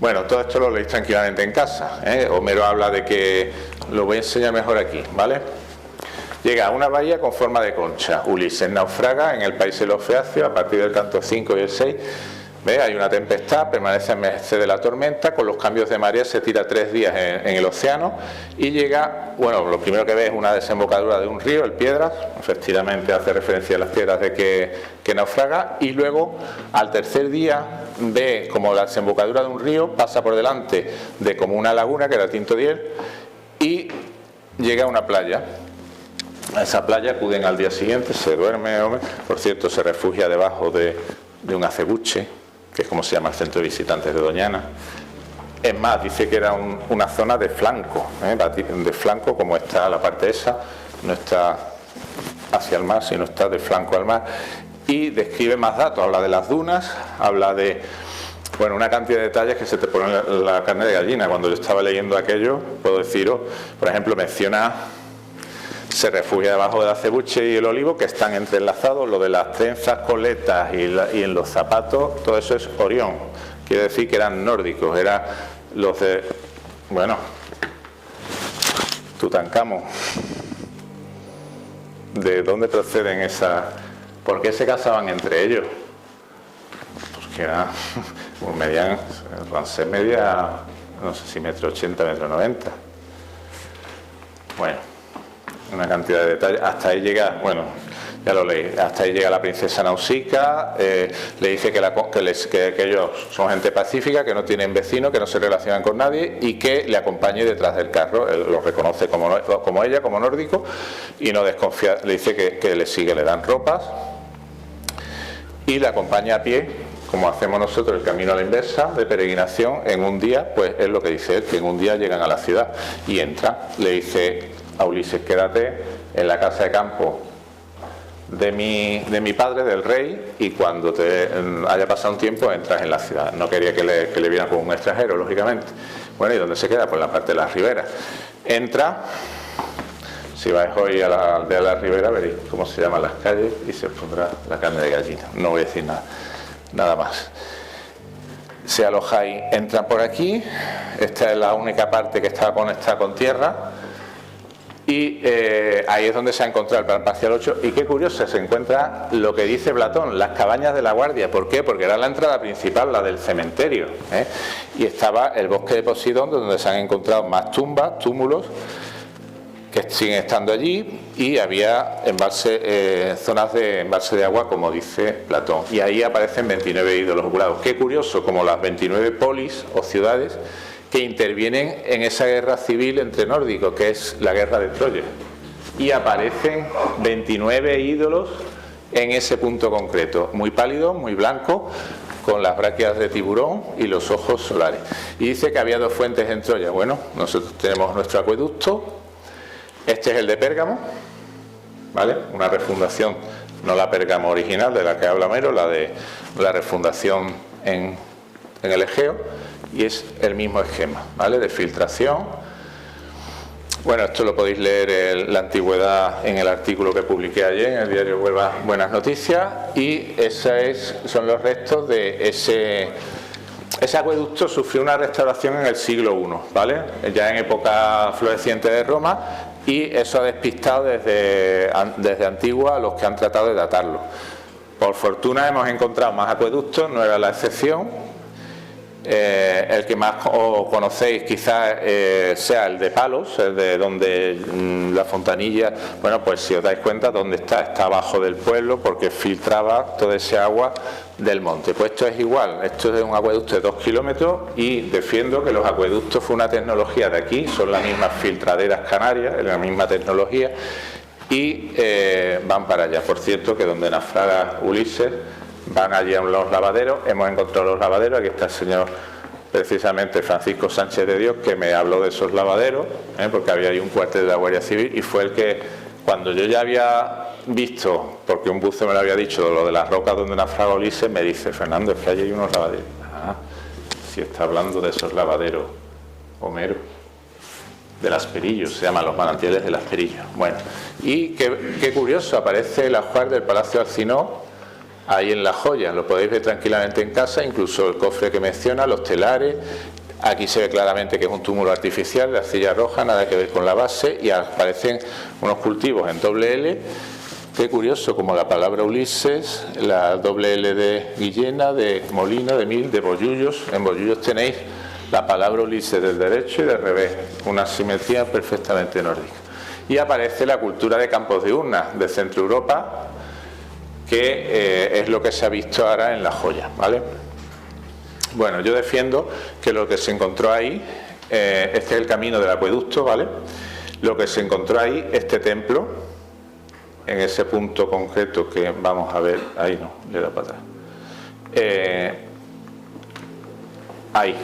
Bueno, todo esto lo leéis tranquilamente en casa, ¿eh? Homero habla de que, lo voy a enseñar mejor aquí, ¿vale? Llega a una bahía con forma de concha. Ulises naufraga en el país de los Feacios a partir del canto 5 y el 6. ¿Ve? Hay una tempestad, permanece en merced de la tormenta, con los cambios de marea se tira 3 días en el océano y llega, bueno, lo primero que ve es una desembocadura de un río, el Piedras, efectivamente hace referencia a las piedras de que naufraga, y luego al tercer día ve como la desembocadura de un río, pasa por delante de como una laguna que era el Tinto Diel y llega a una playa. A esa playa acuden al día siguiente, se duerme, por cierto, se refugia debajo de un acebuche, que es como se llama el centro de visitantes de Doñana. Es más, dice que era una zona de flanco, de flanco, como está la parte esa, no está hacia el mar, sino está de flanco al mar, y describe más datos, habla de las dunas, habla de, bueno, una cantidad de detalles que se te pone la carne de gallina. Cuando yo estaba leyendo aquello, puedo deciros, por ejemplo, menciona, se refugia debajo del acebuche y el olivo, que están entrelazados, lo de las trenzas, coletas y en los zapatos, todo eso es Orión, quiere decir que eran nórdicos, eran los de, bueno, Tutankamón. ¿De dónde proceden esas? ¿Por qué se casaban entre ellos? Porque era, medían, Ramsés media, no sé si 1,80 m, 1,90 m. Bueno, una cantidad de detalles. Hasta ahí llega, bueno, ya lo leí, hasta ahí llega la princesa Nausicaa, le dice que ellos son gente pacífica, que no tienen vecinos, que no se relacionan con nadie y que le acompañe detrás del carro. Él lo reconoce como ella, como nórdico, y no desconfía, le dice que le sigue, le dan ropas y le acompaña a pie, como hacemos nosotros el camino a la inversa de peregrinación. En un día, pues es lo que dice él, que en un día llegan a la ciudad y entra, le dice a Ulises: quédate en la casa de campo de mi padre, del rey, y cuando te haya pasado un tiempo entras en la ciudad. No quería que le vieran como un extranjero, lógicamente. Bueno, ¿y dónde se queda? Pues en la parte de las riberas. Entra, si vais hoy a la aldea de la ribera veréis cómo se llaman las calles y se os pondrá la carne de gallina. No voy a decir nada más. Se aloja ahí, entran por aquí. Esta es la única parte que está conectada con tierra. Y ahí es donde se ha encontrado el Plan Parcial 8. Y qué curioso, se encuentra lo que dice Platón, las cabañas de la guardia. ¿Por qué? Porque era la entrada principal, la del cementerio, ¿eh? Y estaba el bosque de Posidón, donde se han encontrado más tumbas, túmulos, que siguen estando allí, y había zonas de embalse de agua, como dice Platón. Y ahí aparecen 29 ídolos oculados. Qué curioso, como las 29 polis o ciudades que intervienen en esa guerra civil entre nórdicos, que es la guerra de Troya. Y aparecen 29 ídolos en ese punto concreto, muy pálidos, muy blancos, con las brácteas de tiburón y los ojos solares. Y dice que había 2 fuentes en Troya. Bueno, nosotros tenemos nuestro acueducto, este es el de Pérgamo, ¿vale? Una refundación, no la Pérgamo original de la que habla Homero, la de la refundación en el Egeo. Y es el mismo esquema, ¿vale? De filtración. Bueno, esto lo podéis leer en la antigüedad en el artículo que publiqué ayer en el diario Huelva Buenas Noticias. Y son los restos de ese acueducto. Sufrió una restauración en el siglo I, ¿vale? Ya en época floreciente de Roma, y eso ha despistado desde Antigua a los que han tratado de datarlo. Por fortuna hemos encontrado más acueductos, no era la excepción. El que más conocéis quizás sea el de Palos, el de donde la fontanilla, bueno, pues si os dais cuenta dónde está abajo del pueblo, porque filtraba todo ese agua del monte. Pues esto es igual, esto es un acueducto de 2 kilómetros, y defiendo que los acueductos fue una tecnología de aquí, son las mismas filtraderas canarias, la misma tecnología, y van para allá. Por cierto, que donde naufraga Ulises, van allí a los lavaderos. Hemos encontrado los lavaderos. Aquí está el señor, precisamente Francisco Sánchez de Dios, que me habló de esos lavaderos, porque había ahí un cuartel de la Guardia Civil, y fue el que, cuando yo ya había visto, porque un buzo me lo había dicho, lo de las rocas donde naufraga Ulises, me dice: Fernando, es que allí hay unos lavaderos. Ah, si está hablando de esos lavaderos Homero, del Asperillo, se llaman los manantiales del Asperillo. Bueno, y qué curioso, aparece el ajuar del Palacio Alcinó ahí en La Joya, lo podéis ver tranquilamente en casa, incluso el cofre que menciona, los telares. Aquí se ve claramente que es un túmulo artificial de arcilla roja, nada que ver con la base, y aparecen unos cultivos en doble L. Qué curioso, como la palabra Ulises, la doble L de Guillena, de Molina, de Mil, de Bollullos. En Bollullos tenéis la palabra Ulises del derecho y del revés, una simetría perfectamente nórdica. Y aparece la cultura de campos de urnas de Centro Europa, que es lo que se ha visto ahora en La Joya, ¿vale? Bueno, yo defiendo que lo que se encontró ahí, este es el camino del acueducto, ¿vale? Lo que se encontró ahí, este templo, en ese punto concreto que vamos a ver, ahí no, le da para atrás. Ahí,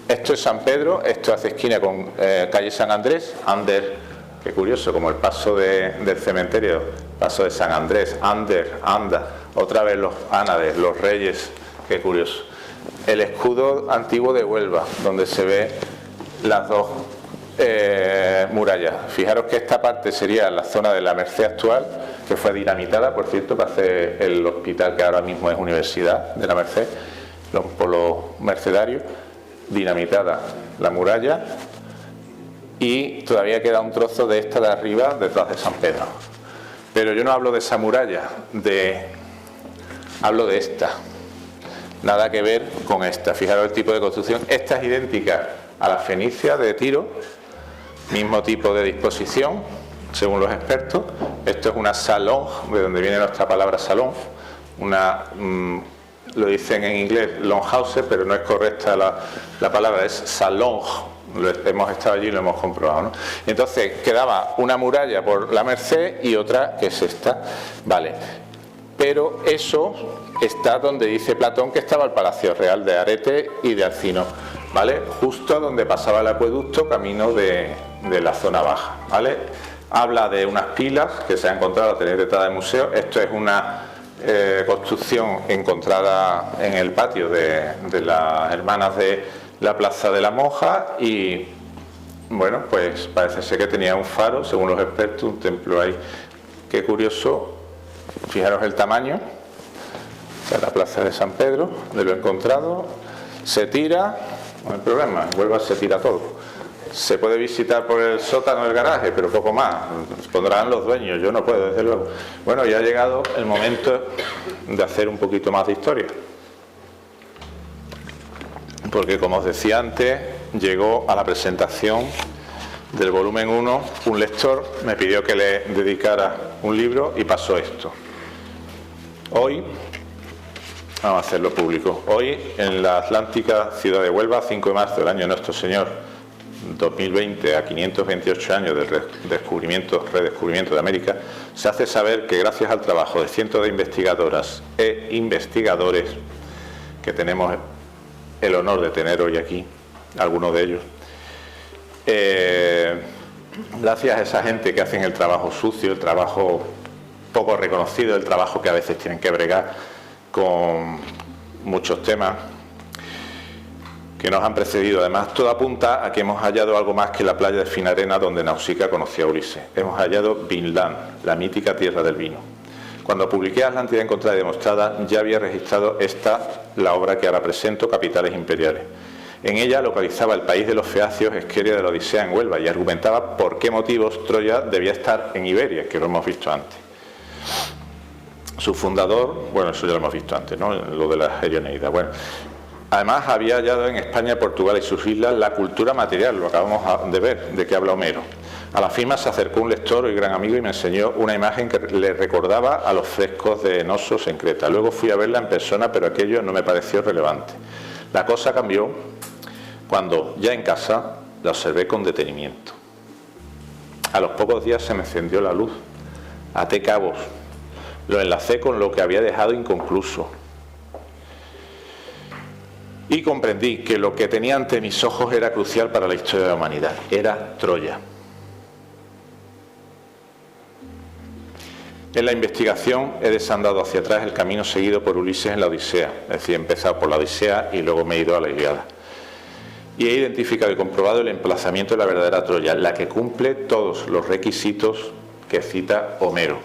esto es San Pedro, esto hace esquina con calle San Andrés, Ander, qué curioso, como el paso del cementerio, paso de San Andrés, Ander, Anda, otra vez los ánades, los reyes, qué curioso. El escudo antiguo de Huelva, donde se ve las dos murallas. Fijaros que esta parte sería la zona de la Merced actual, que fue dinamitada, por cierto, para hacer el hospital que ahora mismo es Universidad de la Merced, por los mercedarios, dinamitada la muralla, y todavía queda un trozo de esta de arriba detrás de San Pedro. Pero yo no hablo de esa muralla, hablo de esta. Nada que ver con esta. Fijaros el tipo de construcción. Esta es idéntica a la fenicia de Tiro, mismo tipo de disposición, según los expertos. Esto es una salón, de donde viene nuestra palabra salón. Lo dicen en inglés longhouse, pero no es correcta la palabra, es salón. Hemos estado allí y lo hemos comprobado, ¿no? Entonces quedaba una muralla por la Merced y otra que es esta, vale. Pero eso está donde dice Platón que estaba el Palacio Real de Arete y de Alcino, ¿vale? Justo donde pasaba el acueducto, camino de la zona baja, ¿vale? Habla de unas pilas que se han encontrado, tenéis detrás del museo. Esto es una construcción encontrada en el patio de las hermanas de la Plaza de la Monja y, bueno, pues parece ser que tenía un faro, según los expertos, un templo ahí. Qué curioso. Fijaros el tamaño de la plaza de San Pedro, de lo encontrado. Se tira, no hay problema, en Huelva se tira todo. Se puede visitar por el sótano del garaje, pero poco más. Pondrán los dueños, yo no puedo, desde luego. Bueno, ya ha llegado el momento de hacer un poquito más de historia. Porque, como os decía antes, llegó a la presentación del volumen 1 un lector, me pidió que le dedicara un libro y pasó esto. Hoy, vamos a hacerlo público, hoy en la Atlántica ciudad de Huelva, 5 de marzo del año de Nuestro Señor 2020, a 528 años del redescubrimiento de América, se hace saber que gracias al trabajo de cientos de investigadoras e investigadores, que tenemos el honor de tener hoy aquí, algunos de ellos, gracias a esa gente que hacen el trabajo sucio, el trabajo poco reconocido, el trabajo que a veces tienen que bregar con muchos temas que nos han precedido. Además, todo apunta a que hemos hallado algo más que la playa de Finarena donde Nausicaa conoció a Ulises. Hemos hallado Vinland, la mítica tierra del vino. Cuando publiqué Atlántida encontrada y demostrada, ya había registrado la obra que ahora presento, Capitales Imperiales. En ella localizaba el país de los feacios, Esqueria de la Odisea en Huelva, y argumentaba por qué motivos Troya debía estar en Iberia, que lo hemos visto antes. Su fundador, bueno, eso ya lo hemos visto antes, ¿no? Lo de la Gerioneida. Bueno, además había hallado en España, Portugal y sus islas la cultura material, lo acabamos de ver, de que habla Homero. A la firma se acercó un lector y gran amigo y me enseñó una imagen que le recordaba a los frescos de Nosos en Creta. Luego fui a verla en persona, pero aquello no me pareció relevante. La cosa cambió cuando, ya en casa, la observé con detenimiento. A los pocos días se me encendió la luz. Até cabos. Lo enlacé con lo que había dejado inconcluso. Y comprendí que lo que tenía ante mis ojos era crucial para la historia de la humanidad. Era Troya. En la investigación he desandado hacia atrás el camino seguido por Ulises en la Odisea. Es decir, he empezado por la Odisea y luego me he ido a la Ilíada. Y he identificado y comprobado el emplazamiento de la verdadera Troya, la que cumple todos los requisitos que cita Homero.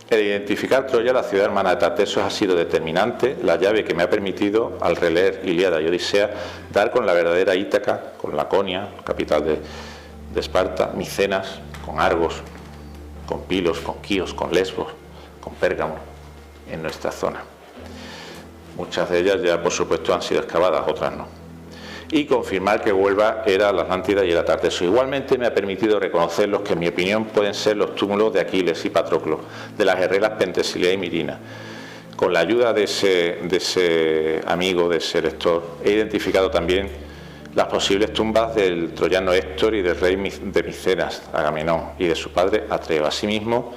El identificar Troya, la ciudad hermana de Tartessos, ha sido determinante, la llave que me ha permitido, al releer Ilíada y Odisea, dar con la verdadera Ítaca, con Laconia, capital de Esparta, Micenas, con Argos, con Pilos, con Quíos, con Lesbos, con Pérgamo, en nuestra zona. Muchas de ellas ya, por supuesto, han sido excavadas, otras no. Y confirmar que Huelva era la Atlántida y era Tartessos. Igualmente me ha permitido reconocer los que, en mi opinión, pueden ser los túmulos de Aquiles y Patroclo, de las guerreras Pentesilea y Mirina. Con la ayuda de ese amigo, de ese lector, he identificado también las posibles tumbas del troyano Héctor y del rey de Micenas, Agamenón, y de su padre Atreo. Asimismo,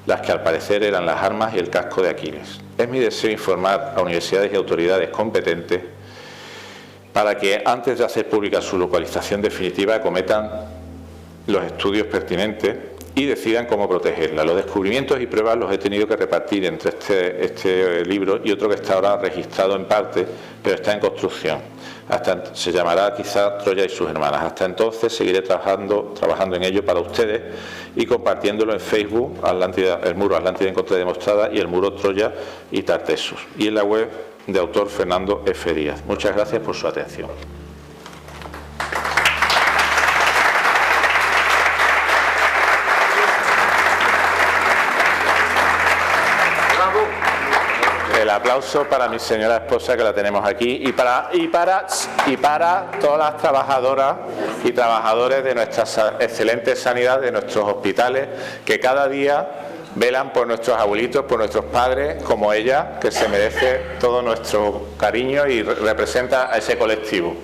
las que al parecer eran las armas y el casco de Aquiles. Es mi deseo informar a universidades y autoridades competentes para que, antes de hacer pública su localización definitiva, acometan los estudios pertinentes y decidan cómo protegerla. Los descubrimientos y pruebas los he tenido que repartir entre este libro y otro que está ahora registrado en parte, pero está en construcción. Se llamará quizá Troya y sus hermanas. Hasta entonces seguiré trabajando en ello para ustedes y compartiéndolo en Facebook, el muro Atlántida en contra demostrada y el muro Troya y Tartessos, y en la web de autor Fernando F. Díaz. Muchas gracias por su atención. El aplauso para mi señora esposa, que la tenemos aquí, y para todas las trabajadoras y trabajadores de nuestra excelente sanidad, de nuestros hospitales, que cada día velan por nuestros abuelitos, por nuestros padres, como ella, que se merece todo nuestro cariño y representa a ese colectivo.